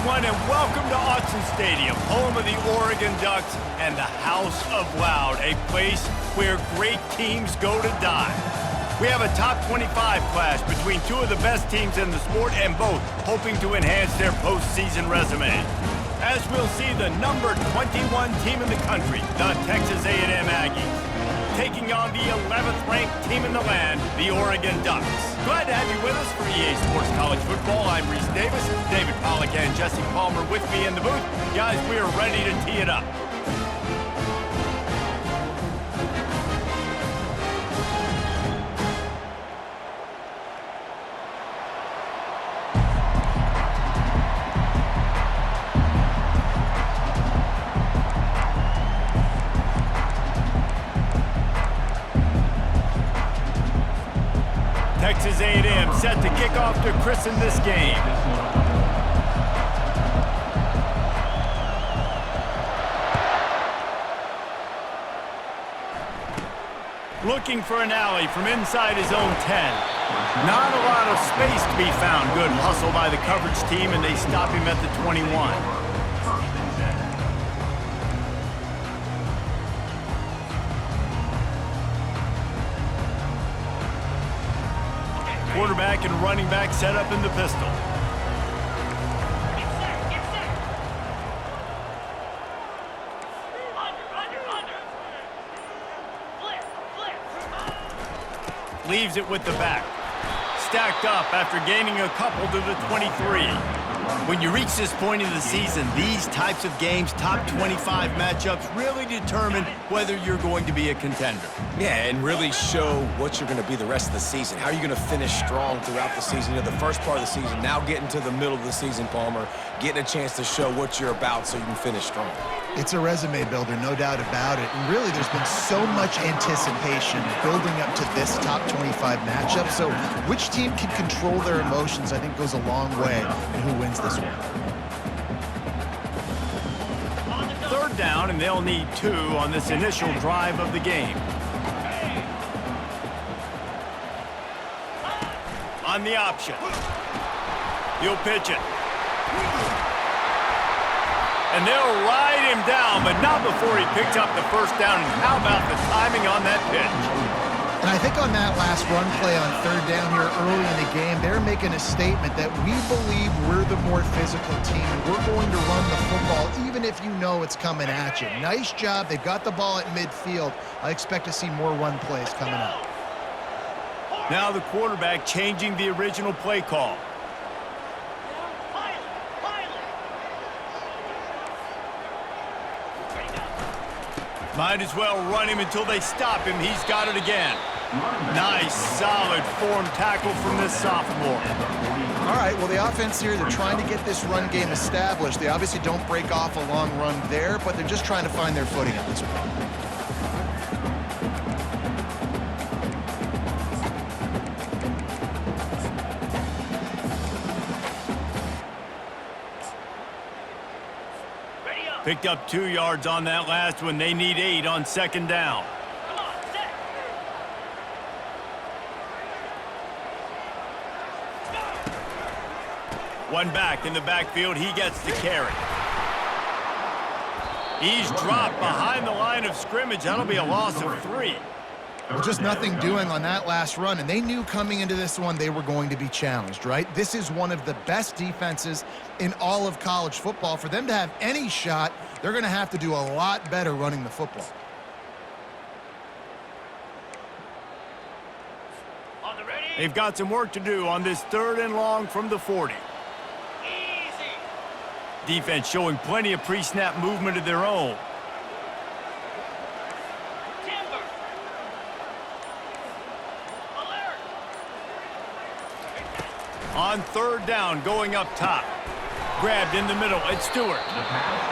everyone, and welcome to Autzen Stadium, home of the Oregon Ducks and the House of Loud, a place where great teams go to die. We have a top 25 clash between two of the best teams in the sport, and both hoping to enhance their postseason resume. As we'll see, the number 21 team in the country, the Texas A&M Aggies, taking on the 11th ranked team in the land, the Oregon Ducks. Glad to have you with us for EA Sports College Football. I'm Reese Davis, David Pollack and Jesse Palmer with me in the booth. Guys, we are ready to tee it up. Texas A&M set to kick off to christen this game. Looking for an alley from inside his own 10. Not a lot of space to be found. Good hustle by the coverage team, and they stop him at the 21. Quarterback and running back set up in the pistol. Leaves it with the back. Stacked up after gaining a couple to the 23. When you reach this point in the season, these types of games, top 25 matchups, really determine whether you're going to be a contender. Yeah, and really show what you're going to be the rest of the season. How are you going to finish strong throughout the season? You know, the first part of the season, now getting to the middle of the season, Palmer, getting a chance to show what you're about so you can finish strong. It's a resume builder, no doubt about it. And really, there's been so much anticipation building up to this top 25 matchup. So which team can control their emotions, I think, goes a long way in who wins this one. Third down, and they'll need 2 on this initial drive of the game. On the option. He'll pitch it. And they'll ride him down, but not before he picked up the first down. And how about the timing on that pitch? And I think on that last run play on third down here early in the game, they're making a statement that we believe we're the more physical team, and we're going to run the football even if you know it's coming at you. Nice job. They've got the ball at midfield. I expect to see more run plays coming up. Now the quarterback changing the original play call. Might as well run him until they stop him. He's got it again. Nice, solid form tackle from this sophomore. All right, well, the offense here, they're trying to get this run game established. They obviously don't break off a long run there, but they're just trying to find their footing at this point. Picked up 2 yards on that last one. They need 8 on second down. One back in the backfield. He gets the carry. He's dropped behind the line of scrimmage. That'll be a loss of 3. Well, just nothing doing on that last run, and they knew coming into this one they were going to be challenged, right? This is one of the best defenses in all of college football. For them to have any shot, they're going to have to do a lot better running the football. They've got some work to do on this 3rd and long from the 40. Defense showing plenty of pre-snap movement of their own. On third down, going up top. Grabbed in the middle, it's Stewart.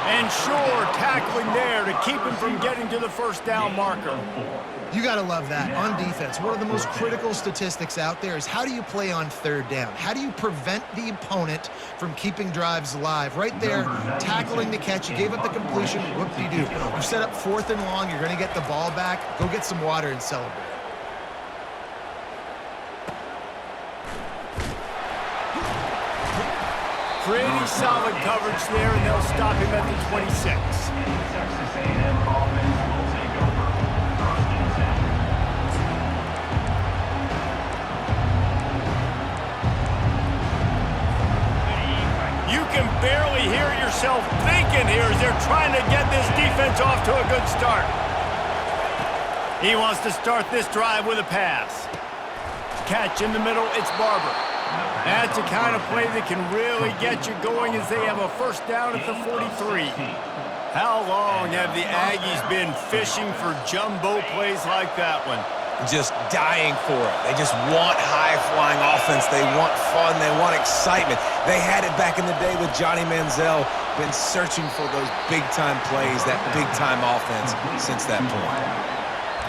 And Shore tackling there to keep him from getting to the first down marker. You got to love that. On defense, one of the most critical statistics out there is how do you play on third down? How do you prevent the opponent from keeping drives alive? Right there, tackling the catch. You gave up the completion. Whoop-de-doo. You set up 4th and long. You're going to get the ball back. Go get some water and celebrate. Pretty solid coverage there, and they'll stop him at the 26. You can barely hear yourself thinking here as they're trying to get this defense off to a good start. He wants to start this drive with a pass. Catch in the middle, it's Barber. That's the kind of play that can really get you going as they have a first down at the 43. How long have the Aggies been fishing for jumbo plays like that one? Just dying for it. They just want high-flying offense. They want fun. They want excitement. They had it back in the day with Johnny Manziel. Been searching for those big-time plays, that big-time offense since that point.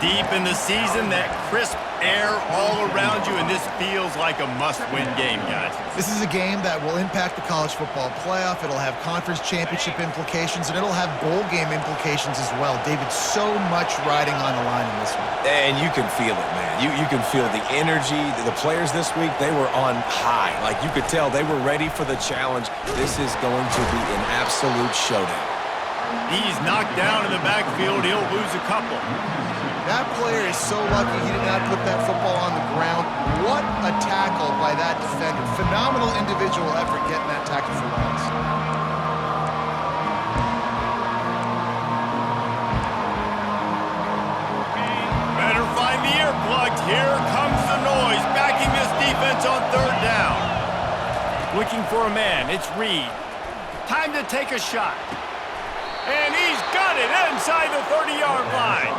Deep in the season, that crisp air all around you, and this feels like a must-win game, guys. This is a game that will impact the college football playoff. It'll have conference championship implications, and it'll have bowl game implications as well. David, so much riding on the line in this one. And you can feel it, man. You can feel the energy. The players this week, they were on high. Like, you could tell they were ready for the challenge. This is going to be an absolute showdown. He's knocked down in the backfield. He'll lose a couple. That player is so lucky he did not put that football on the ground. What a tackle by that defender. Phenomenal individual effort getting that tackle for loss. Better find the earplugs. Here comes the noise, backing this defense on third down. Looking for a man. It's Reed. Time to take a shot. And he's got it inside the 30-yard line.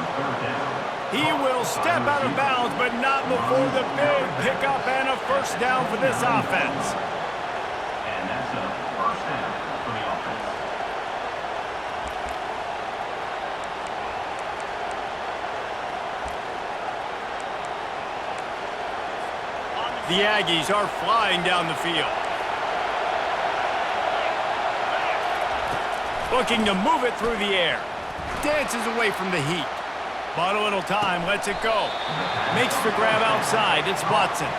He will step out of bounds, but not before the big pickup and a first down for this offense. And that's a first down for the offense. The Aggies are flying down the field. Looking to move it through the air. Dances away from the heat. Bought a little time, lets it go. Makes the grab outside, it's Watson.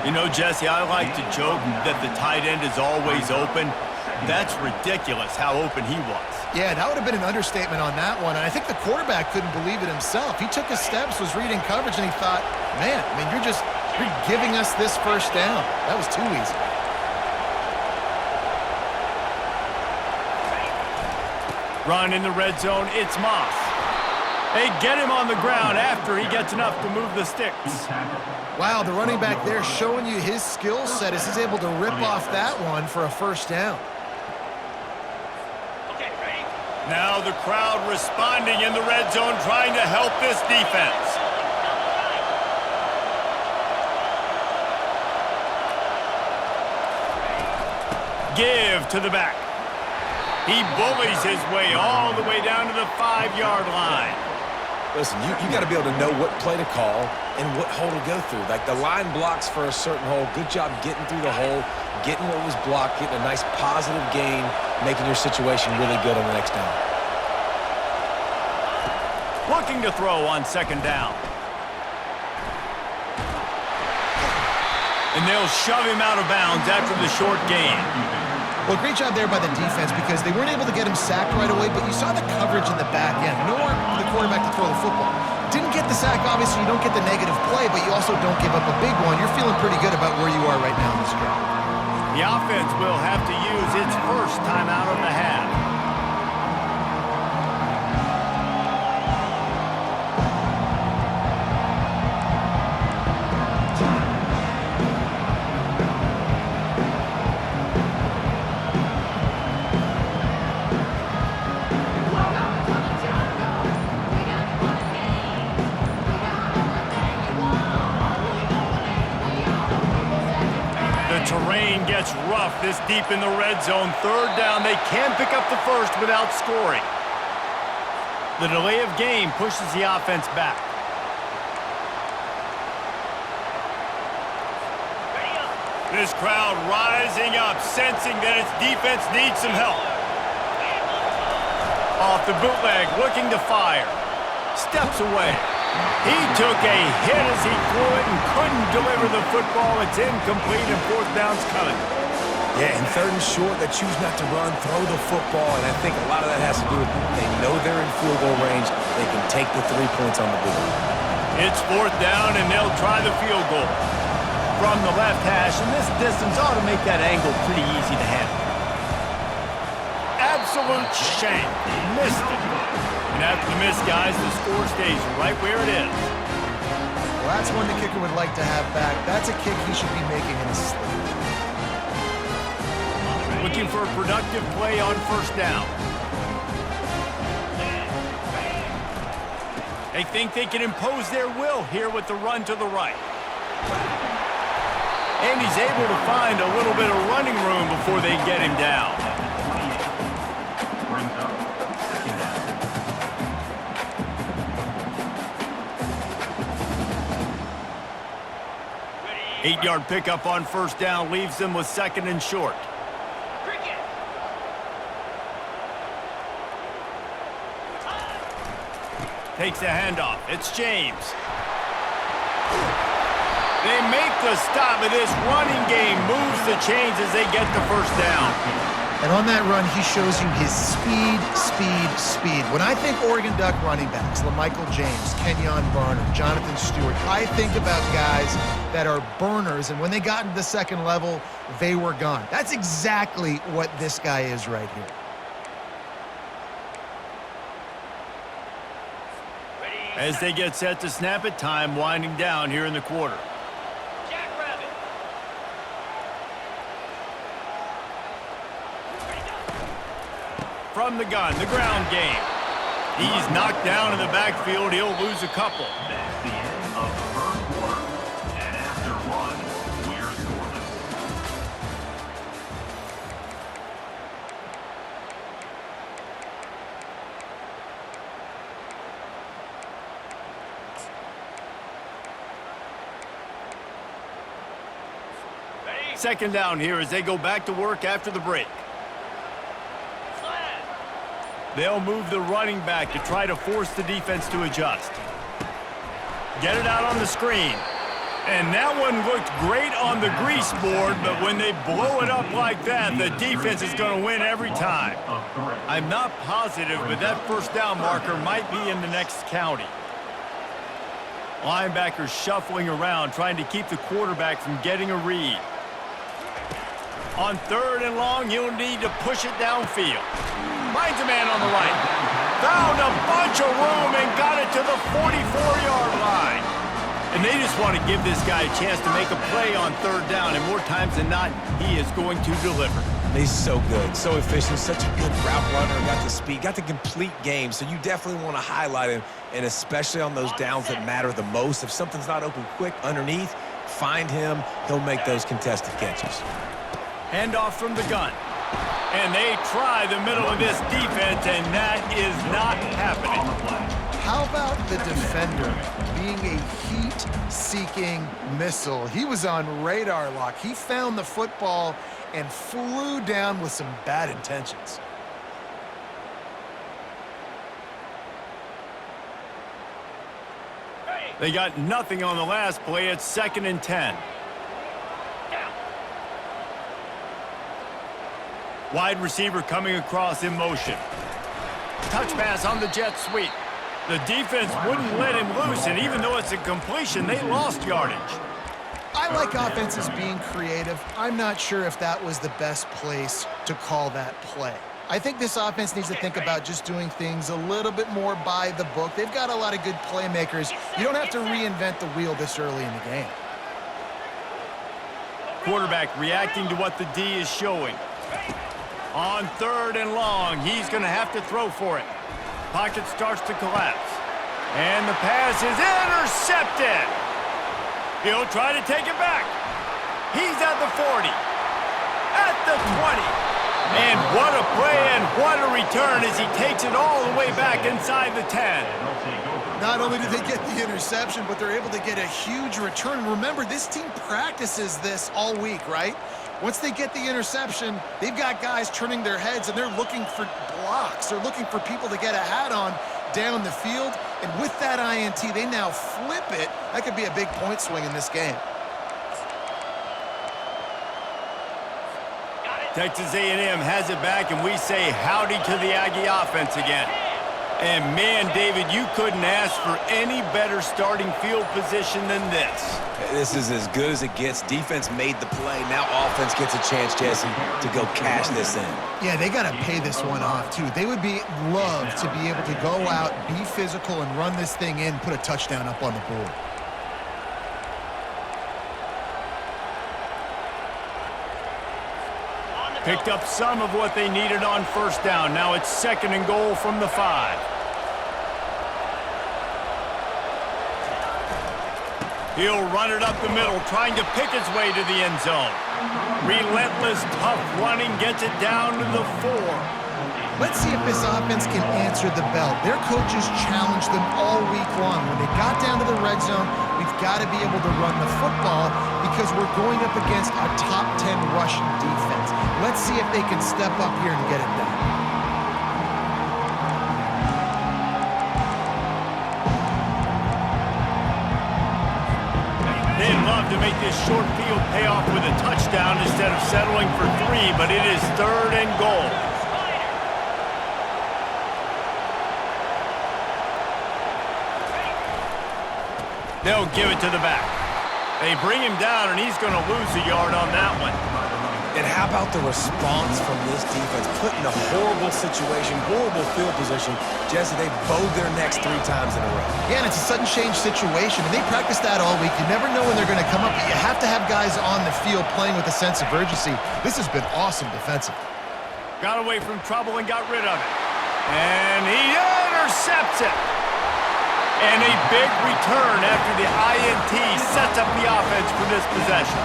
You know, Jesse, I like to joke that the tight end is always open. That's ridiculous how open he was. Yeah, that would have been an understatement on that one, and I think the quarterback couldn't believe it himself. He took his steps, was reading coverage, and he thought, man, I mean, you're giving us this first down. That was too easy. Run in the red zone, it's Moss. They get him on the ground after he gets enough to move the sticks. Wow, the running back there showing you his skill set as he's able to rip off that one for a first down. Now the crowd responding in the red zone, trying to help this defense. Give to the back. He bullies his way all the way down to the 5-yard line. Listen, you got to be able to know what play to call and what hole to go through. Like, the line blocks for a certain hole. Good job getting through the hole, getting what was blocked, getting a nice positive gain, making your situation really good on the next down. Looking to throw on second down. And they'll shove him out of bounds after the short gain. Well, great job there by the defense because they weren't able to get him sacked right away, but you saw the coverage in the back end, nor for the quarterback to throw the football. Didn't get the sack, obviously, you don't get the negative play, but you also don't give up a big one. You're feeling pretty good about where you are right now in this game. The offense will have to use its first timeout of the half. Terrain gets rough this deep in the red zone. Third down, they can pick up the first without scoring. The delay of game pushes the offense back. This crowd rising up, sensing that its defense needs some help. Off the bootleg, looking to fire. Steps away. He took a hit as he threw it and couldn't deliver the football. It's incomplete and fourth down's coming. Yeah, and third and short, they choose not to run, throw the football, and I think a lot of that has to do with they know they're in field goal range. They can take the 3 points on the board. It's fourth down, and they'll try the field goal. From the left hash, and this distance ought to make that angle pretty easy to handle. Absolute shame. Missed it. And after the miss, guys, the score stays right where it is. Well, that's one the kicker would like to have back. That's a kick he should be making in his sleep. Looking for a productive play on first down. They think they can impose their will here with the run to the right. And he's able to find a little bit of running room before they get him down. Brings up second down. 8-yard pickup on first down leaves them with second and short. Takes the handoff. It's James. They make the stop, and this running game moves the chains as they get the first down. And on that run, he shows you his speed, speed, speed. When I think Oregon Duck running backs, LaMichael James, Kenyon Barner, Jonathan Stewart, I think about guys that are burners, and when they got into the second level, they were gone. That's exactly what this guy is right here. As they get set to snap it, time winding down here in the quarter. From the gun, the ground game. He's knocked down in the backfield. He'll lose a couple. That's the end of the first quarter. And after one, we're scoreless. Second down here as they go back to work after the break. They'll move the running back to try to force the defense to adjust. Get it out on the screen. And that one looked great on the grease board, but when they blow it up like that, the defense is going to win every time. I'm not positive, but that first down marker might be in the next county. Linebackers shuffling around, trying to keep the quarterback from getting a read. On third and long, you'll need to push it downfield. Finds a man on the right. Found a bunch of room and got it to the 44-yard line. And they just want to give this guy a chance to make a play on third down, and more times than not, he is going to deliver. He's so good, so efficient, such a good route runner, got the speed, got the complete game, so you definitely want to highlight him, and especially on those downs that matter the most. If something's not open quick underneath, find him. He'll make those contested catches. Handoff from the gun. And they try the middle of this defense, and that is not happening. How about the defender being a heat-seeking missile? He was on radar lock. He found the football and flew down with some bad intentions. They got nothing on the last play. It's 2nd and 10. Wide receiver coming across in motion. Touch pass on the jet sweep. The defense wouldn't let him loose, and even though it's a completion, they lost yardage. I like offenses being creative. I'm not sure if that was the best place to call that play. I think this offense needs to think about just doing things a little bit more by the book. They've got a lot of good playmakers. You don't have to reinvent the wheel this early in the game. Quarterback reacting to what the D is showing. On third and long, he's going to have to throw for it. Pocket starts to collapse. And the pass is intercepted. He'll try to take it back. He's at the 40. At the 20. And what a play and what a return as he takes it all the way back inside the 10. Not only do they get the interception, but they're able to get a huge return. Remember, this team practices this all week, right? Once they get the interception, they've got guys turning their heads, and they're looking for blocks. They're looking for people to get a hat on down the field. And with that INT, they now flip it. That could be a big point swing in this game. Texas A&M has it back, and we say howdy to the Aggie offense again. And man, David, you couldn't ask for any better starting field position than this. This is as good as it gets. Defense made the play. Now offense gets a chance, Jesse, to go cash this in. Yeah, they got to pay this one off, too. They would love to be able to go out, be physical, and run this thing in, put a touchdown up on the board. Picked up some of what they needed on first down. Now it's 2nd and goal from the 5. He'll run it up the middle, trying to pick his way to the end zone. Relentless, tough running gets it down to the 4. Let's see if this offense can answer the bell. Their coaches challenged them all week long. When they got down to the red zone, we've got to be able to run the football because we're going up against a top 10 rushing defense. Let's see if they can step up here and get it done. They'd love to make this short field pay off with a touchdown instead of settling for 3, but it is 3rd and goal. They'll give it to the back. They bring him down, and he's going to lose a yard on that one. And how about the response from this defense? Put in a horrible situation, horrible field position. Jesse, they bowed their necks 3 times in a row. Yeah, and it's a sudden change situation, and they practice that all week. You never know when they're going to come up, but you have to have guys on the field playing with a sense of urgency. This has been awesome defensively. Got away from trouble and got rid of it. And he intercepts it. And a big return after the INT sets up the offense for this possession.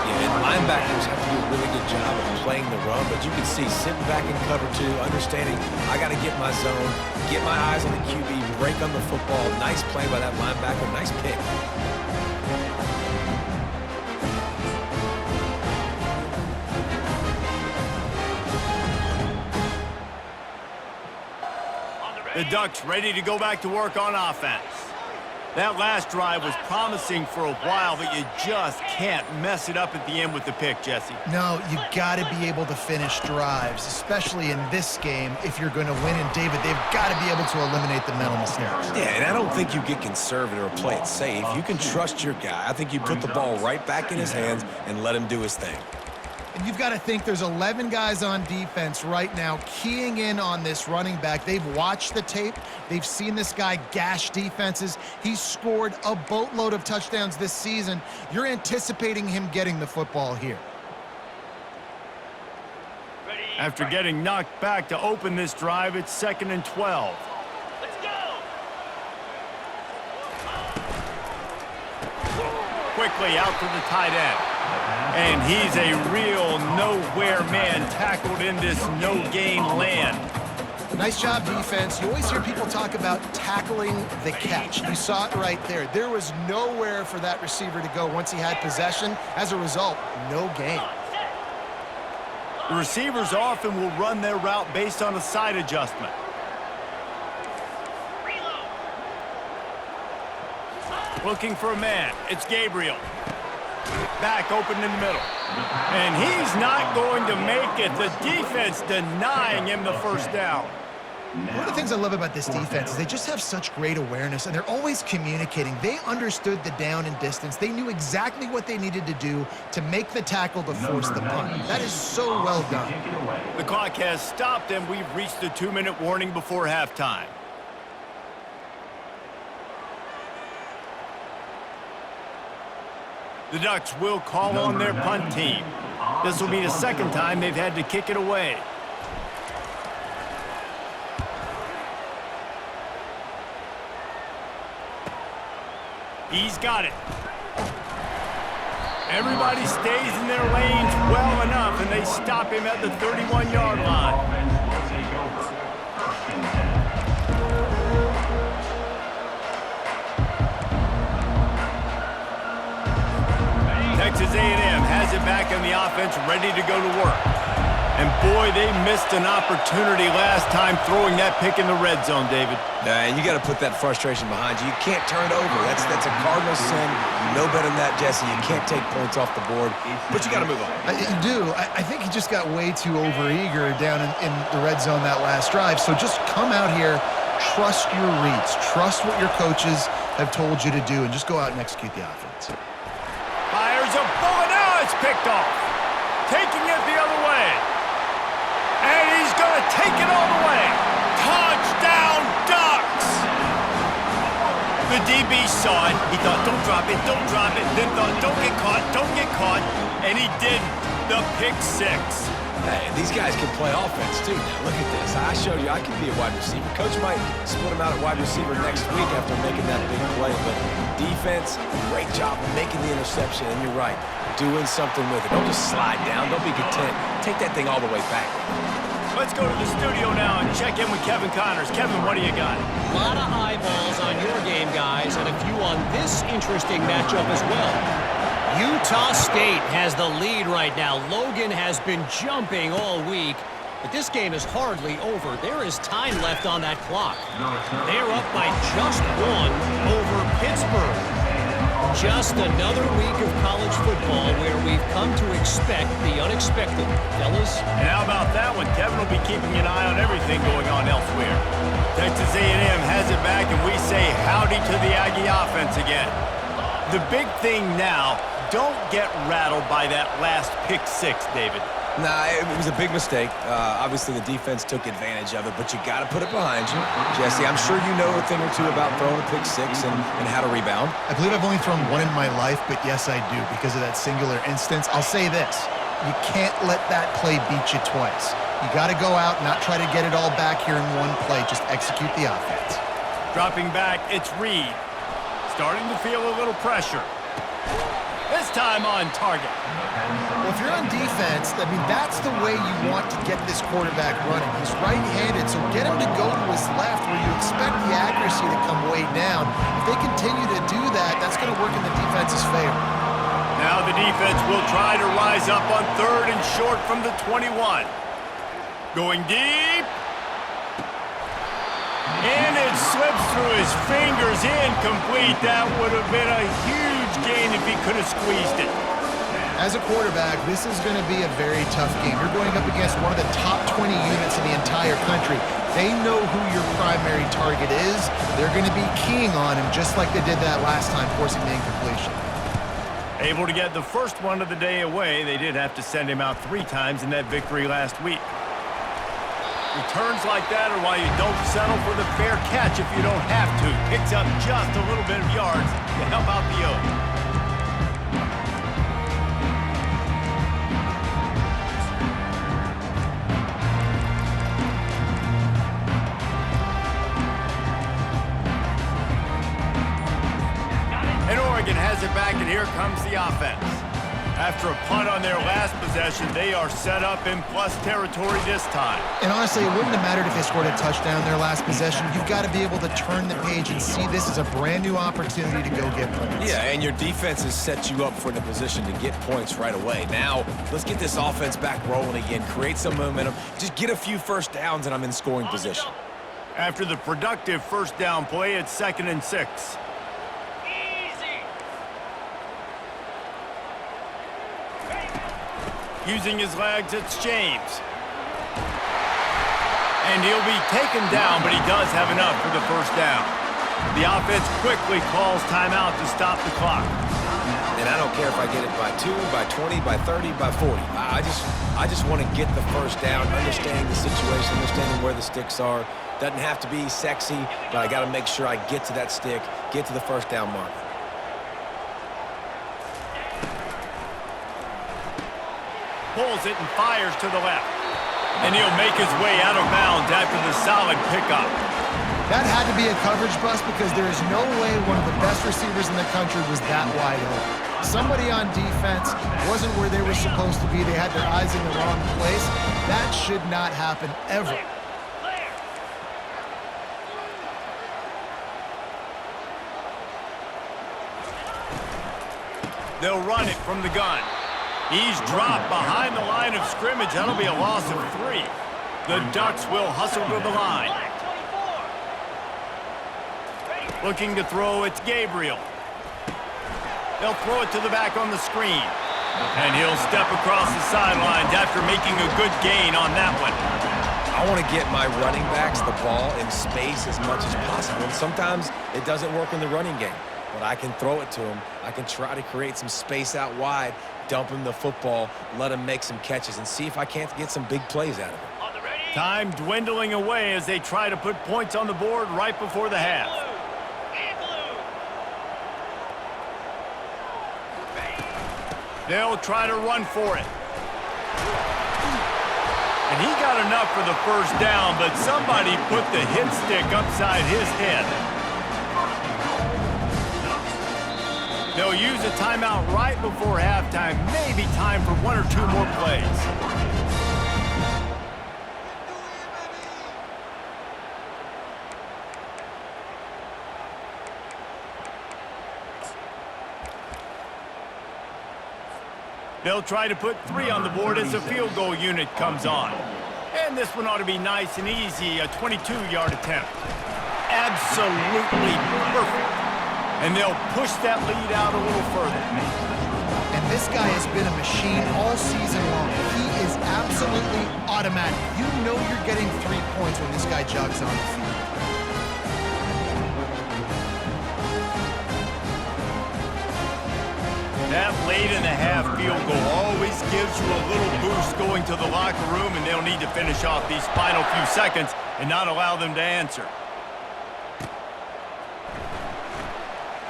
Yeah, and linebackers have to do a really good job of playing the run, but you can see sitting back in cover 2, understanding I got to get my zone, get my eyes on the QB, break on the football. Nice play by that linebacker, nice pick. The Ducks ready to go back to work on offense. That last drive was promising for a while, but you just can't mess it up at the end with the pick, Jesse. No, you got to be able to finish drives, especially in this game. If you're going to win, and David, they've got to be able to eliminate the mental mistakes. Yeah, and I don't think you get conservative or play it safe. You can trust your guy. I think you put the ball right back in his hands and let him do his thing. And you've got to think there's 11 guys on defense right now keying in on this running back. They've watched the tape. They've seen this guy gash defenses. He's scored a boatload of touchdowns this season. You're anticipating him getting the football here. After getting knocked back to open this drive, it's 2nd and 12. Let's go! Quickly out to the tight end. And he's a real nowhere man tackled in this no-gain land. Nice job, defense. You always hear people talk about tackling the catch. You saw it right there. There was nowhere for that receiver to go once he had possession. As a result, no gain. The receivers often will run their route based on a side adjustment. Looking for a man. It's Gabriel. Back open in the middle. And he's not going to make it. The defense denying him the first down. One of the things I love about this defense is they just have such great awareness, and they're always communicating. They understood the down and distance. They knew exactly what they needed to do to make the tackle to force the punt. That is so well done. The clock has stopped, and we've reached the 2-minute warning before halftime. The Ducks will call on their punt team. This will be the 2nd time they've had to kick it away. He's got it. Everybody stays in their lanes well enough, and they stop him at the 31-yard line. Texas A&M has it back on the offense, ready to go to work. And boy, they missed an opportunity last time throwing that pick in the red zone, David. And you got to put that frustration behind you. You can't turn it over. That's a cardinal sin. You know better than that, Jesse. You can't take points off the board, but you got to move on. You do. I think he just got way too overeager down in the red zone that last drive. So just come out here, trust your reads, trust what your coaches have told you to do, and just go out and execute the offense. Fires a bullet. Now it's picked off. Taking it the other way. And he's going to take it all the way. Touchdown, Ducks! The DB saw it. He thought, don't drop it, don't drop it. Then thought, don't get caught, don't get caught. And he didn't. The pick six. Hey, these guys can play offense, too. Now, look at this. I showed you I can be a wide receiver. Coach might split him out at wide receiver next week after making that big play. But defense, great job making the interception. And you're right, doing something with it. Don't just slide down. Don't be content. Take that thing all the way back. Let's go to the studio now and check in with Kevin Connors. Kevin, what do you got? A lot of eyeballs on your game, guys, and a few on this interesting matchup as well. Utah State has the lead right now. Logan has been jumping all week, but this game is hardly over. There is time left on that clock. They're up by just one over Pittsburgh. Just another week of college football where we've come to expect the unexpected, fellas. And how about that one? Kevin will be keeping an eye on everything going on elsewhere. Texas A&M has it back, and we say howdy to the Aggie offense again. The big thing now, don't get rattled by that last pick six, David. Nah, it was a big mistake. Obviously, the defense took advantage of it, but you got to put it behind you. Jesse, I'm sure you know a thing or two about throwing a pick six and how to rebound. I believe I've only thrown one in my life, but yes, I do, because of that singular instance. I'll say this. You can't let that play beat you twice. You got to go out, not try to get it all back here in one play. Just execute the offense. Dropping back, it's Reed. Starting to feel a little pressure. This time on target. Well, if you're on defense, I mean, that's the way you want to get this quarterback running. He's right-handed, so get him to go to his left where you expect the accuracy to come way down. If they continue to do that, that's going to work in the defense's favor. Now the defense will try to rise up on third and short from the 21. Going deep. And it slips through his fingers, incomplete. That would have been a huge gain if he could have squeezed it. As a quarterback, this is going to be a very tough game. You're going up against one of the top 20 units in the entire country. They know who your primary target is. They're going to be keying on him just like they did that last time, forcing the incompletion. Able to get the first one of the day away. They did have to send him out 3 times in that victory last week. Returns like that are why you don't settle for the fair catch if you don't have to. Picks up just a little bit of yards to help out the O. And Oregon has it back, and here comes the offense. After a punt on their last possession, they are set up in plus territory this time. And honestly, it wouldn't have mattered if they scored a touchdown their last possession. You've got to be able to turn the page and see this as a brand new opportunity to go get points. Yeah, and your defense has set you up for the position to get points right away. Now, let's get this offense back rolling again, create some momentum, just get a few first downs, and I'm in scoring position. After the productive first down play, it's 2nd and 6. Using his legs, it's James. And he'll be taken down, but he does have enough for the first down. The offense quickly calls timeout to stop the clock. And I don't care if I get it by 2, by 20, by 30, by 40. I just want to get the first down, understanding the situation, understanding where the sticks are. Doesn't have to be sexy, but I got to make sure I get to that stick, get to the first down mark. Pulls it and fires to the left. And he'll make his way out of bounds after the solid pickup. That had to be a coverage bust because there is no way one of the best receivers in the country was that wide open. Somebody on defense wasn't where they were supposed to be. They had their eyes in the wrong place. That should not happen ever. They'll run it from the gun. He's dropped behind the line of scrimmage. That'll be a loss of 3. The Ducks will hustle to the line. Looking to throw, it's Gabriel. They'll throw it to the back on the screen. And he'll step across the sidelines after making a good gain on that one. I want to get my running backs the ball in space as much as possible. And sometimes it doesn't work in the running game. But I can throw it to him. I can try to create some space out wide, dump him the football, let him make some catches, and see if I can't get some big plays out of him. Time dwindling away as they try to put points on the board right before the half. They'll try to run for it. And he got enough for the first down, but somebody put the hit stick upside his head. They'll use a timeout right before halftime. Maybe time for 1 or 2 more plays. They'll try to put 3 on the board as the field goal unit comes on. And this one ought to be nice and easy, a 22-yard attempt. Absolutely perfect. And they'll push that lead out a little further. And this guy has been a machine all season long. He is absolutely automatic. You know you're getting 3 points when this guy jogs on the field. That late-in-the-half field goal always gives you a little boost going to the locker room, and they'll need to finish off these final few seconds and not allow them to answer.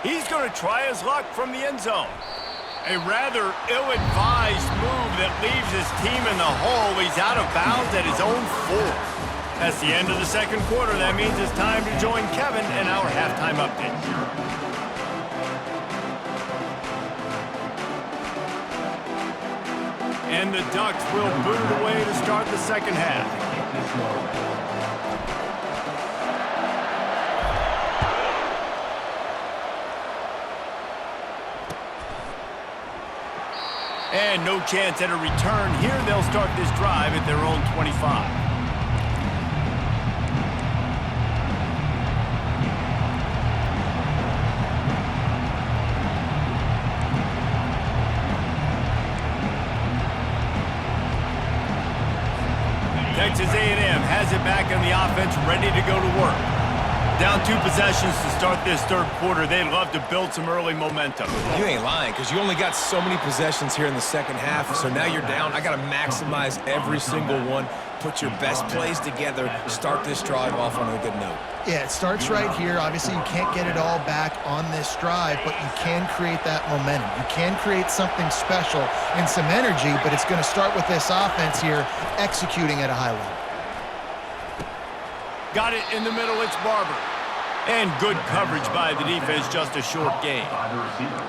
He's going to try his luck from the end zone. A rather ill-advised move that leaves his team in the hole. He's out of bounds at his own 4. That's the end of the second quarter. That means it's time to join Kevin in our halftime update. And the Ducks will boot it away to start the second half. And no chance at a return here. They'll start this drive at their own 25. Texas A&M has it back in the offense, ready to go to work. Down 2 possessions to start this third quarter. They'd love to build some early momentum. You ain't lying, because you only got so many possessions here in the second half, so now you're down. I got to maximize every single one, put your best plays together, start this drive off on a good note. Yeah, it starts right here. Obviously, you can't get it all back on this drive, but you can create that momentum. You can create something special and some energy, but it's going to start with this offense here executing at a high level. Got it in the middle, it's Barber. And good coverage by the defense, just a short gain.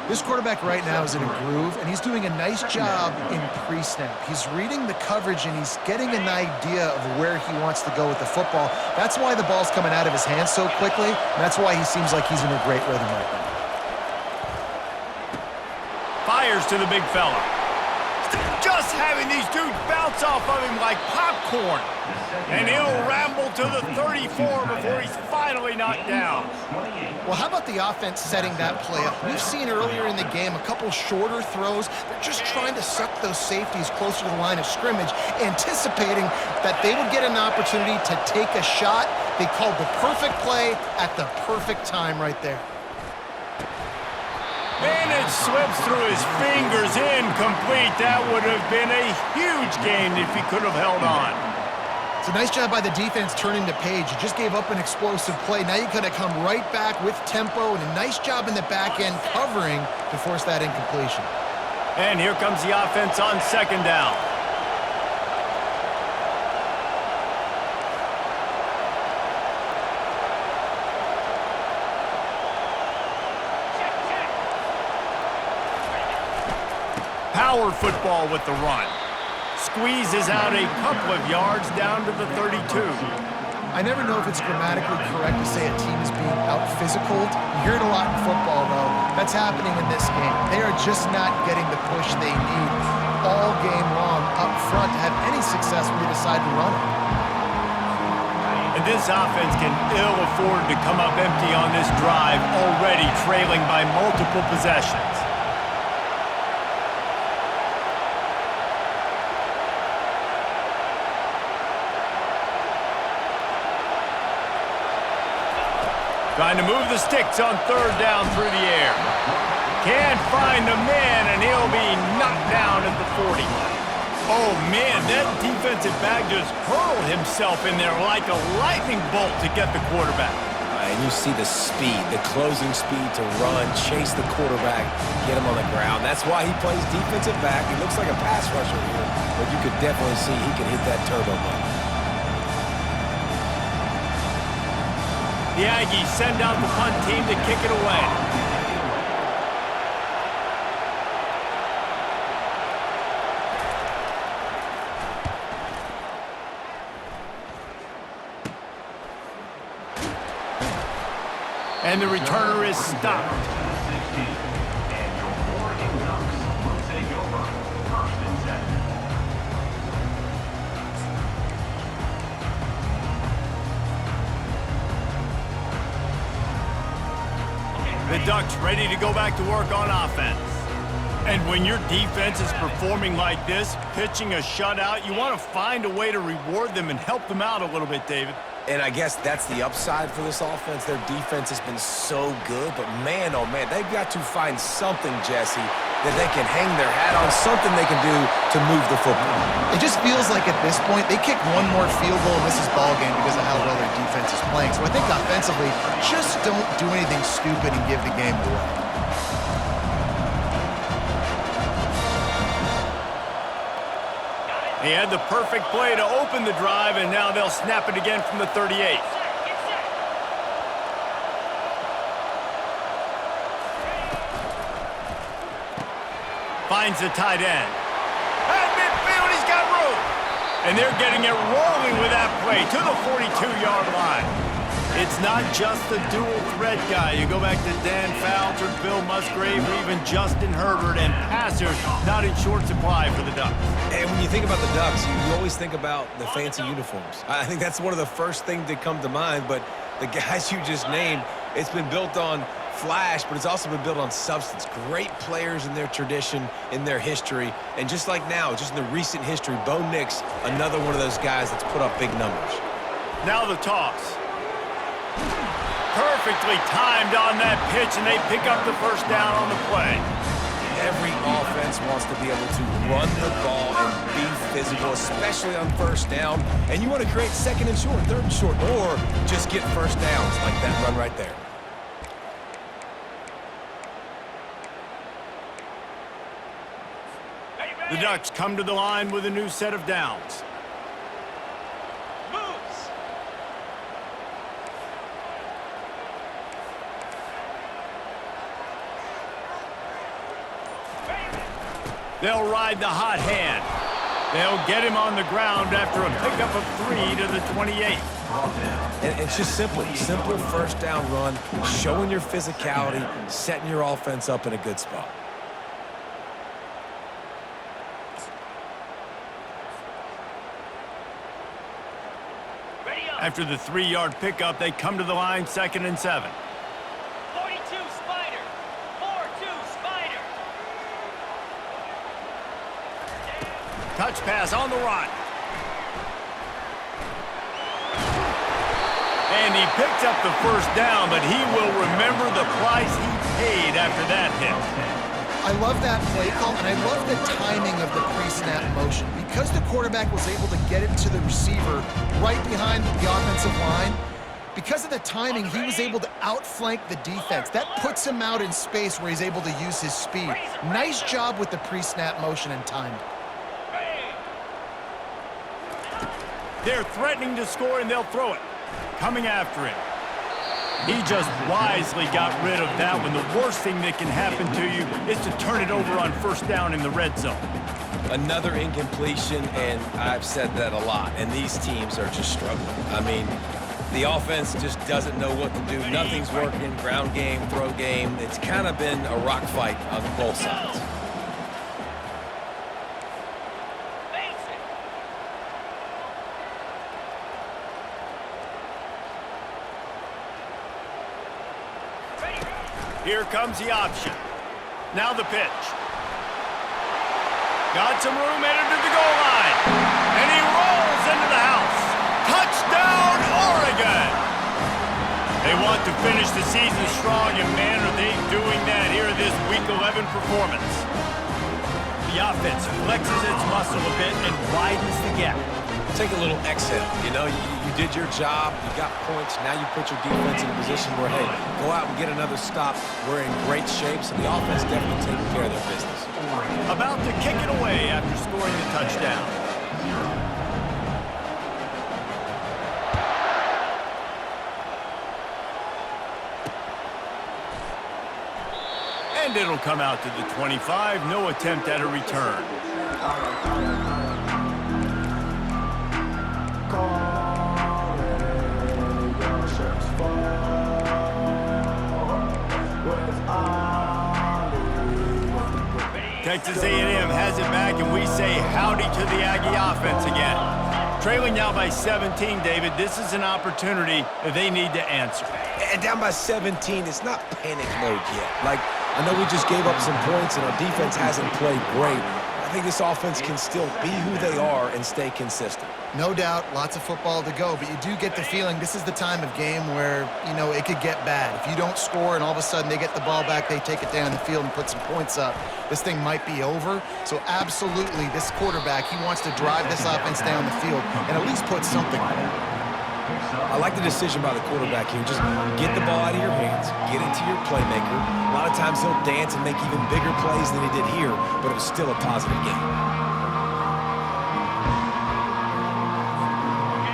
This quarterback right now is in a groove, and he's doing a nice job in pre-snap. He's reading the coverage, and he's getting an idea of where he wants to go with the football. That's why the ball's coming out of his hands so quickly, and that's why he seems like he's in a great rhythm right now. Fires to the big fella. Just having these dudes bounce off of him like popcorn. And he'll ramble to the 34 before he's finally knocked down. Well, how about the offense setting that play up? We've seen earlier in the game a couple shorter throws. They're just trying to suck those safeties closer to the line of scrimmage, anticipating that they would get an opportunity to take a shot. They called the perfect play at the perfect time right there. And it slips through his fingers, incomplete. That would have been a huge gain if he could have held on. It's a nice job by the defense turning the page. You just gave up an explosive play. Now you got to come right back with tempo, and a nice job in the back end covering to force that incompletion. And here comes the offense on second down. Power football with the run. Squeezes out a couple of yards down to the 32. I never know if it's grammatically correct to say a team is being out-physicaled. You hear it a lot in football, though. That's happening in this game. They are just not getting the push they need. all game long up front to have any success when they decide to run it. And this offense can ill afford to come up empty on this drive, already trailing by multiple possessions. Trying to move the sticks on third down through the air. Can't find the man, and he'll be knocked down at the 40. Oh, man, that defensive back just hurled himself in there like a lightning bolt to get the quarterback. And you see the speed, the closing speed to run, chase the quarterback, get him on the ground. That's why he plays defensive back. He looks like a pass rusher here, but you could definitely see he could hit that turbo button. The Aggies send out the punt team to kick it away. And the returner is stopped. 16, and your Oregon Ducks will take over 1st and 7. The Ducks ready to go back to work on offense. And when your defense is performing like this, pitching a shutout, you want to find a way to reward them and help them out a little bit, David. And I guess that's the upside for this offense. Their defense has been so good, but man, oh man, they've got to find something, Jesse, that they can hang their hat on, something they can do to move the football. It just feels like at this point, they kick one more field goal and this is ball game because of how well their defense is playing. So I think offensively, just don't do anything stupid and give the game away. He had the perfect play to open the drive, and now they'll snap it again from the 38. Finds the tight end. At midfield, he's got room. And they're getting it rolling with that play to the 42-yard line. It's not just the dual threat guy. You go back to Dan Fouts or Bill Musgrave or even Justin Herbert, and passers not in short supply for the Ducks. And when you think about the Ducks, you always think about the fancy uniforms. I think that's one of the first things that come to mind, but the guys you just named, it's been built on flash, but it's also been built on substance. Great players in their tradition, in their history, and just like now, just in the recent history, Bo Nix, another one of those guys that's put up big numbers. Now the toss. Perfectly timed on that pitch, and they pick up the first down on the play. Every offense wants to be able to run the ball and be physical, especially on first down. And you want to create second and short, third and short, or just get first downs like that run right there. The Ducks come to the line with a new set of downs. They'll ride the hot hand. They'll get him on the ground after a pickup of 3 to the 28. And it's just simple first down run, showing your physicality, setting your offense up in a good spot. After the 3-yard pickup, they come to the line 2nd and 7. Touch pass on the run. And he picked up the first down, but he will remember the price he paid after that hit. I love that play call, and I love the timing of the pre-snap motion. Because the quarterback was able to get it to the receiver right behind the offensive line, because of the timing, he was able to outflank the defense. That puts him out in space where he's able to use his speed. Nice job with the pre-snap motion and timing. They're threatening to score, and they'll throw it. Coming after him. He just wisely got rid of that one. The worst thing that can happen to you is to turn it over on first down in the red zone. Another incompletion, and I've said that a lot, and these teams are just struggling. I mean, the offense just doesn't know what to do. Nothing's working. Ground game, throw game. It's kind of been a rock fight on both sides. Here comes the option. Now the pitch. Got some room headed to the goal line. And he rolls into the house. Touchdown, Oregon! They want to finish the season strong, and man, are they doing that here in this Week 11 performance. The offense flexes its muscle a bit and widens the gap. Take a little exhale. You know, you did your job. You got points. Now you put your defense in a position where, hey, go out and get another stop. We're in great shape, so the offense definitely taking care of their business. About to kick it away after scoring the touchdown. And it'll come out to the 25. No attempt at a return. Texas A&M has it back, and we say howdy to the Aggie offense again. Trailing now by 17, David. This is an opportunity that they need to answer. And down by 17, it's not panic mode yet. Like, I know we just gave up some points, and our defense hasn't played great. I think this offense can still be who they are and stay consistent. No doubt, lots of football to go, but you do get the feeling this is the time of game where, you know, it could get bad. If you don't score and all of a sudden they get the ball back, they take it down the field and put some points up, this thing might be over. So absolutely, this quarterback, he wants to drive this offense down the field and at least put something on it. I like the decision by the quarterback here. Just get the ball out of your hands, get it to your playmaker. A lot of times he'll dance and make even bigger plays than he did here, but it was still a positive game.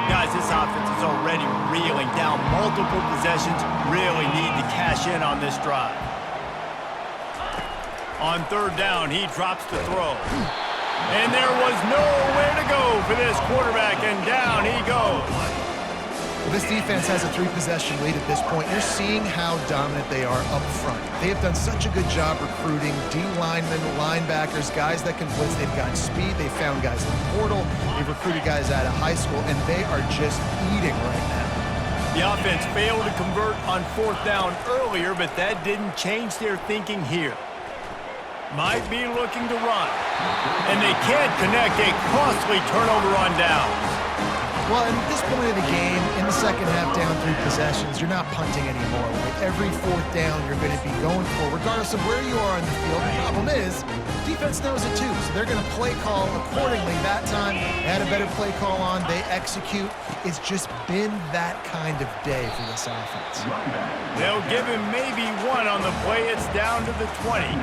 Guys, this offense is already reeling down multiple possessions. Really need to cash in on this drive. On third down, he drops the throw. And there was nowhere to go for this quarterback, and down he goes. Well, this defense has a 3-possession lead at this point. You're seeing how dominant they are up front. They have done such a good job recruiting D-linemen, linebackers, guys that can blitz. They've got speed. They found guys in the portal. They've recruited guys out of high school, and they are just eating right now. The offense failed to convert on fourth down earlier, but that didn't change their thinking here. Might be looking to run. And they can't connect a costly turnover on downs. Well, and at this point of the game, in the second half, down 3 possessions, you're not punting anymore. Right? Every fourth down you're going to be going for, regardless of where you are on the field. The problem is, defense knows it too, so they're going to play call accordingly. That time, they had a better play call on. They execute. It's just been that kind of day for this offense. They'll give him maybe one on the play. It's down to the 20.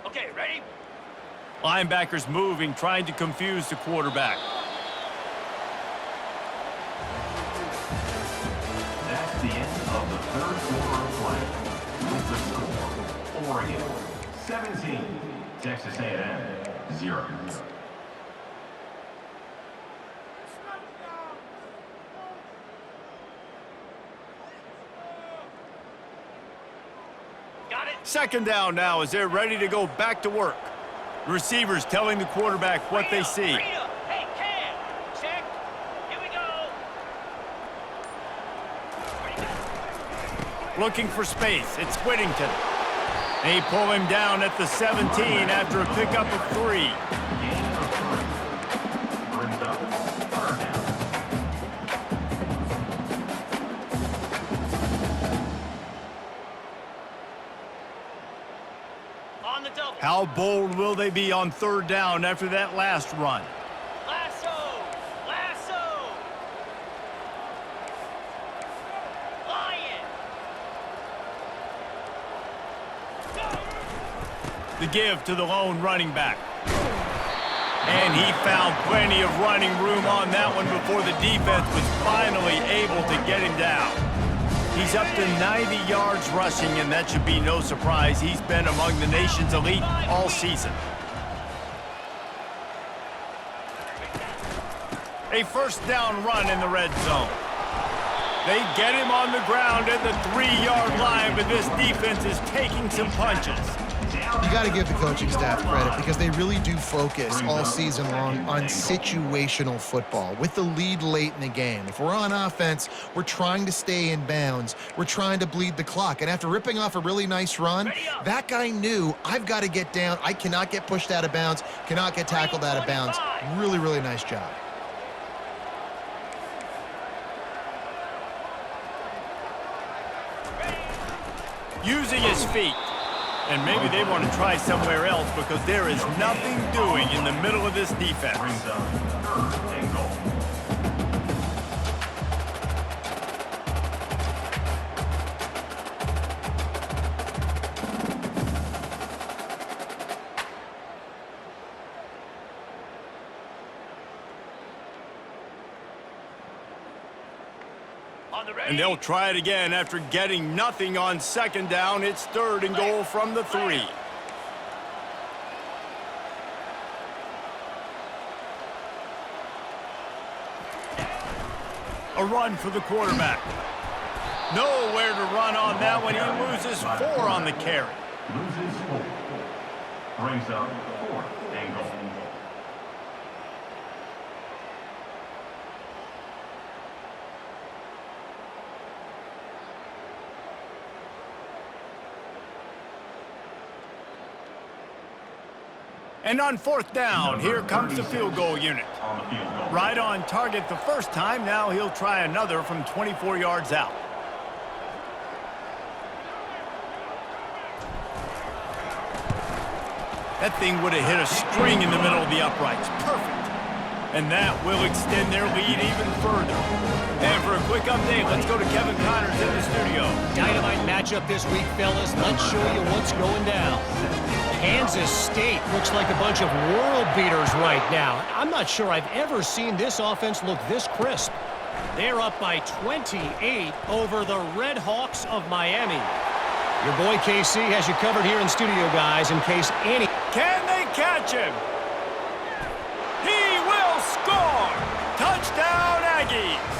Okay, ready? Linebackers moving, trying to confuse the quarterback. That's the end of the third quarter of play. With the score, Oregon 17, Texas A&M 0. Got it. Second down now as they're ready to go back to work. The receivers telling the quarterback what they see. Freedom. Hey, Cam. Check. Here we go. Looking for space. It's Whittington. They pull him down at the 17 after a pickup of 3. Gain of 3. Brings up third down. On the double. How bold will they be on third down after that last run? Lasso. Lasso. Lion. The give to the lone running back. And he found plenty of running room on that one before the defense was finally able to get him down. He's up to 90 yards rushing, and that should be no surprise. He's been among the nation's elite all season. A first down run in the red zone. They get him on the ground at the 3-yard line, but this defense is taking some punches. You got to give the coaching staff credit because they really do focus all season long on situational football with the lead late in the game. If we're on offense, we're trying to stay in bounds. We're trying to bleed the clock. And after ripping off a really nice run, that guy knew, I've got to get down. I cannot get pushed out of bounds, cannot get tackled out of bounds. Really, really nice job. Using his feet. And maybe they want to try somewhere else because there is nothing doing in the middle of this defense. Brings up 3rd and goal. And they'll try it again after getting nothing on 2nd down. It's 3rd and goal from the 3. A run for the quarterback. Nowhere to run on that one. He loses 4 on the carry. Loses 4. Brings up 4th and goal. And on 4th down, here comes the field goal unit. On the field goal. Right on target the first time. Now he'll try another from 24 yards out. That thing would have hit a string in the middle of the uprights. Perfect. And that will extend their lead even further. And for a quick update, let's go to Kevin Connors in the studio. Dynamite matchup this week, fellas. Let's show you what's going down. Kansas State looks like a bunch of world beaters right now. I'm not sure I've ever seen this offense look this crisp. They're up by 28 over the Red Hawks of Miami. Your boy KC has you covered here in studio, guys, in case any... Can they catch him? He will score! Touchdown, Aggies!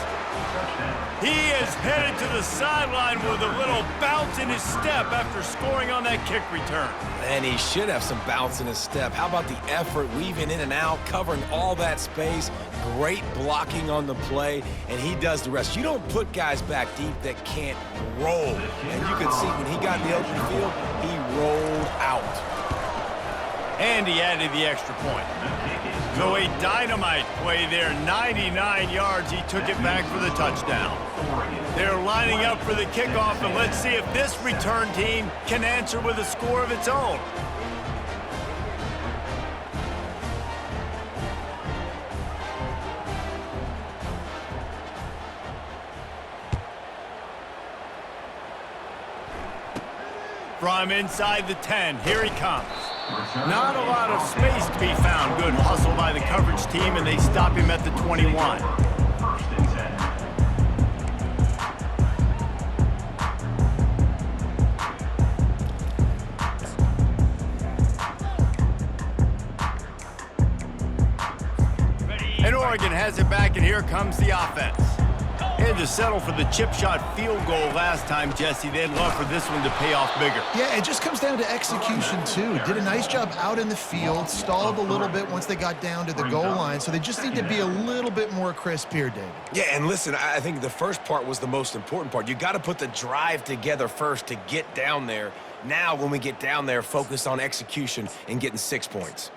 He is headed to the sideline with a little bounce in his step after scoring on that kick return. And he should have some bounce in his step. How about the effort, weaving in and out, covering all that space, great blocking on the play, and he does the rest. You don't put guys back deep that can't roll. And you can see when he got in the open field, he rolled out. And he added the extra point. So a dynamite play there, 99 yards. He took it back for the touchdown. They're lining up for the kickoff, and let's see if this return team can answer with a score of its own. From inside the 10, here he comes. Not a lot of space to be found. Good hustle by the coverage team, and they stop him at the 21. 1st and 10. And Oregon has it back, and here comes the offense. Had to settle for the chip shot field goal last time, Jesse. They'd love for this one to pay off bigger. Yeah, it just comes down to execution, too. Did a nice job out in the field, stalled a little bit once they got down to the goal line, so they just need to be a little bit more crisp here, David. Yeah, and listen, I think the first part was the most important part. You got to put the drive together first to get down there. Now, when we get down there, focus on execution and getting 6 points.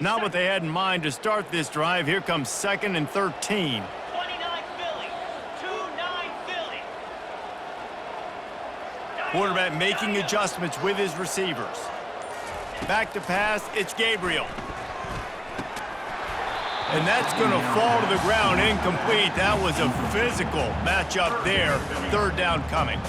Not what they had in mind to start this drive. Here comes 2nd and 13. 29 Philly. 2-9 Philly. Quarterback making adjustments with his receivers. Back to pass, it's Gabriel. And that's going to fall to the ground incomplete. That was a physical matchup there. 3rd down coming.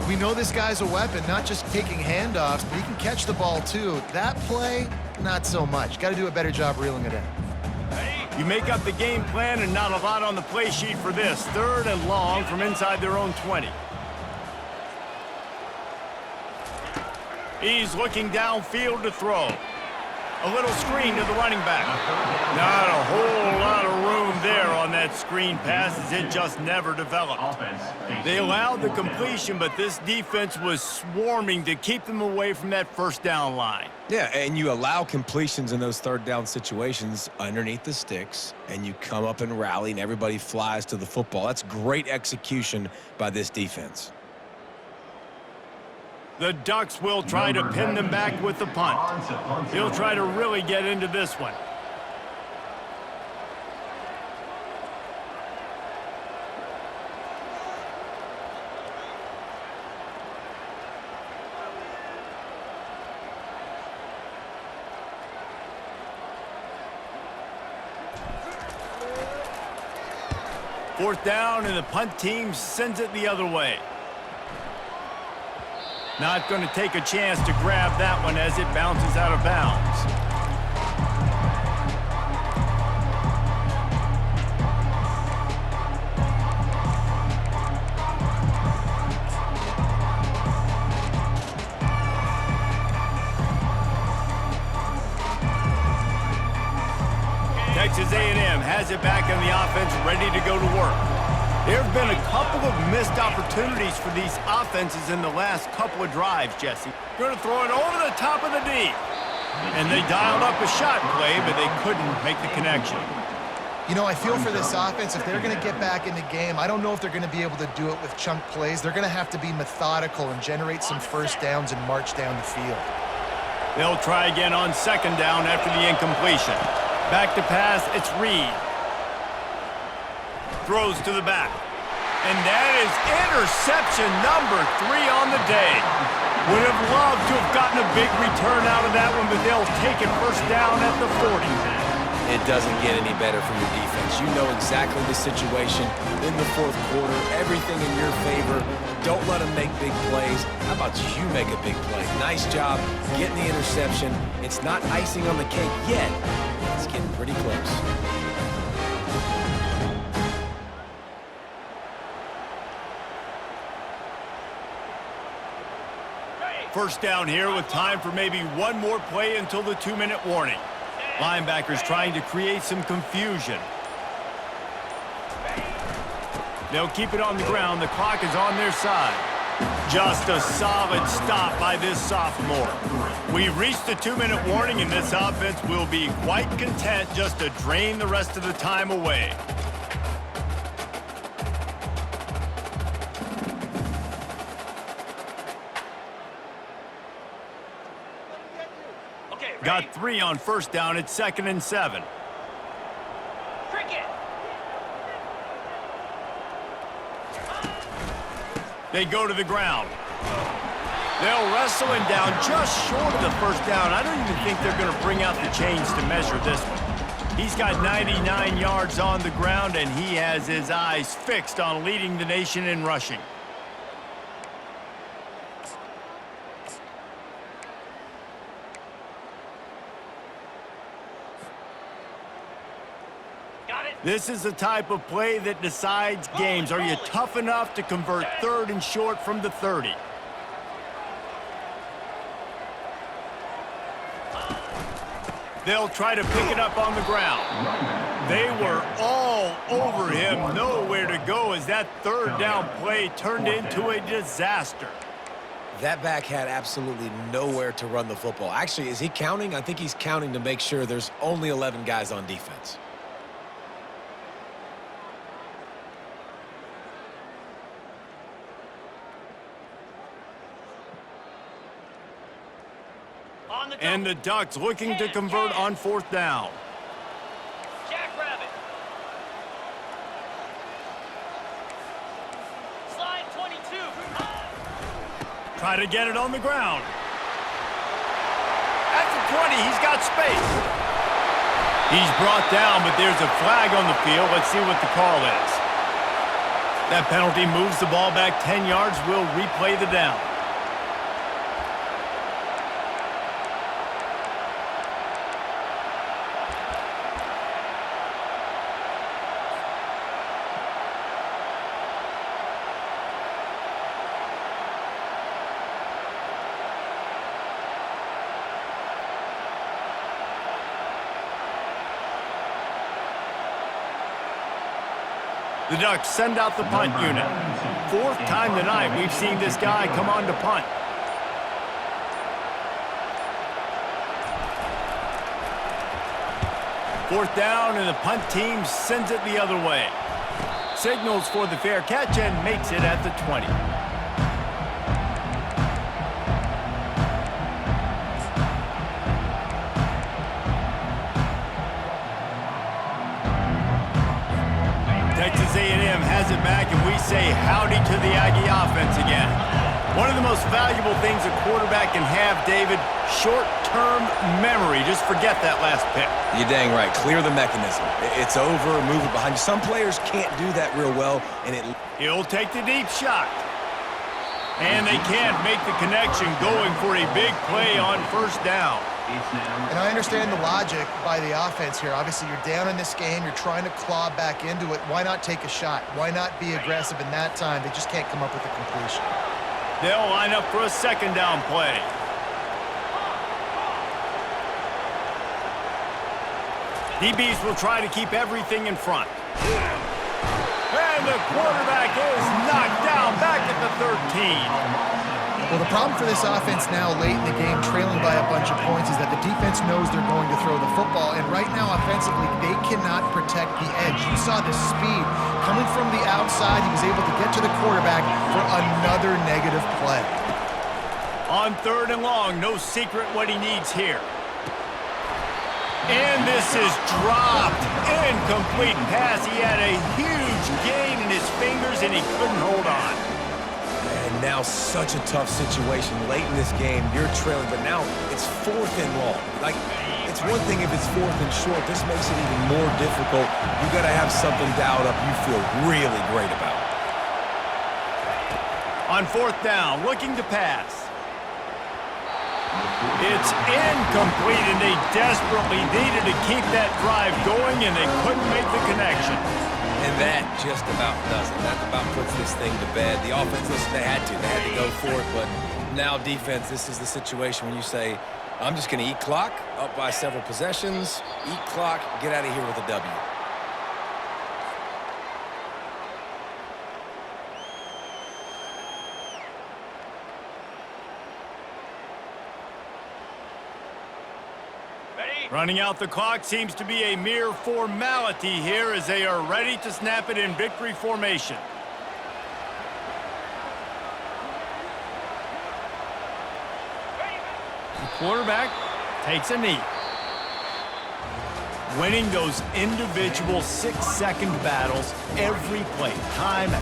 We know this guy's a weapon, not just taking handoffs, but he can catch the ball, too. That play, not so much. Got to do a better job reeling it in. You make up the game plan and not a lot on the play sheet for this. 3rd and long from inside their own 20. He's looking downfield to throw. A little screen to the running back. Not a whole lot of room there on that screen pass as it just never developed. Offense. They allowed the completion, but this defense was swarming to keep them away from that first down line. Yeah, and you allow completions in those third down situations underneath the sticks, and you come up and rally, and everybody flies to the football. That's great execution by this defense. The Ducks will try to pin them back with the punt. He'll try to really get into this one. Fourth down, and the punt team sends it the other way. Not going to take a chance to grab that one as it bounces out of bounds. Texas A&M has it back on the offense, ready to go to work. There have been a couple of missed opportunities for these offenses in the last couple of drives, Jesse. Going to throw it over the top of the D. And they dialed up a shot play, but they couldn't make the connection. You know, I feel for this offense, if they're going to get back in the game, I don't know if they're going to be able to do it with chunk plays. They're going to have to be methodical and generate some first downs and march down the field. They'll try again on second down after the incompletion. Back to pass, it's Reed. Throws to the back. And that is interception number 3 on the day. Would have loved to have gotten a big return out of that one, but they'll take it first down at the 40. It doesn't get any better from your defense. You know exactly the situation in the fourth quarter. Everything in your favor. Don't let them make big plays. How about you make a big play? Nice job getting the interception. It's not icing on the cake yet. It's getting pretty close. First down here with time for maybe one more play until the 2-minute warning. Linebackers trying to create some confusion. They'll keep it on the ground. The clock is on their side. Just a solid stop by this sophomore. We've reached the 2-minute warning, and this offense will be quite content just to drain the rest of the time away. Got 3 on first down. It's 2nd and 7. Cricket. They go to the ground. They'll wrestle him down just short of the first down. I don't even think they're going to bring out the chains to measure this one. He's got 99 yards on the ground, and he has his eyes fixed on leading the nation in rushing. This is the type of play that decides games. Are you tough enough to convert 3rd and short from the 30? They'll try to pick it up on the ground. They were all over him, nowhere to go as that 3rd down play turned into a disaster. That back had absolutely nowhere to run the football. Actually, is he counting? I think he's counting to make sure there's only 11 guys on defense. And the Ducks looking to convert on 4th down. Jackrabbit. Slide 22. Try to get it on the ground. At the 20, he's got space. He's brought down, but there's a flag on the field. Let's see what the call is. That penalty moves the ball back 10 yards. We'll replay the down. The Ducks send out the punt unit. Fourth time tonight we've seen this guy come on to punt. Fourth down, and the punt team sends it the other way. Signals for the fair catch and makes it at the 20. Texas A&M has it back, and we say howdy to the Aggie offense again. One of the most valuable things a quarterback can have, David, short-term memory. Just forget that last pick. You're dang right. Clear the mechanism. It's over, move it behind you. Some players can't do that real well, and He'll take the deep shot. And they can't make the connection, going for a big play on first down. And I understand the logic by the offense here. Obviously, you're down in this game. You're trying to claw back into it. Why not take a shot? Why not be aggressive in that time? They just can't come up with a completion. They'll line up for a second down play. DBs will try to keep everything in front. And the quarterback is knocked down back at the 13. Well, the problem for this offense now late in the game, trailing by a bunch of points, is that the defense knows they're going to throw the football. And right now, offensively, they cannot protect the edge. You saw the speed coming from the outside. He was able to get to the quarterback for another negative play. On third and long, no secret what he needs here. And this is dropped. Incomplete pass. He had a huge gain in his fingers, and he couldn't hold on. And now such a tough situation late in this game. You're trailing, but now it's fourth and long. Like, it's one thing if it's fourth and short. This makes it even more difficult. You got to have something dialed up you feel really great about. On fourth down, looking to pass. It's incomplete, and they desperately needed to keep that drive going, and they couldn't make the connection. And that just about does it. That about puts this thing to bed. The offense, listen, they had to go for it, but now defense, this is the situation when you say, I'm just going to eat clock, up by several possessions, eat clock, get out of here with a W. Running out the clock seems to be a mere formality here as they are ready to snap it in victory formation. The quarterback takes a knee. Winning those individual 6-second battles every play, time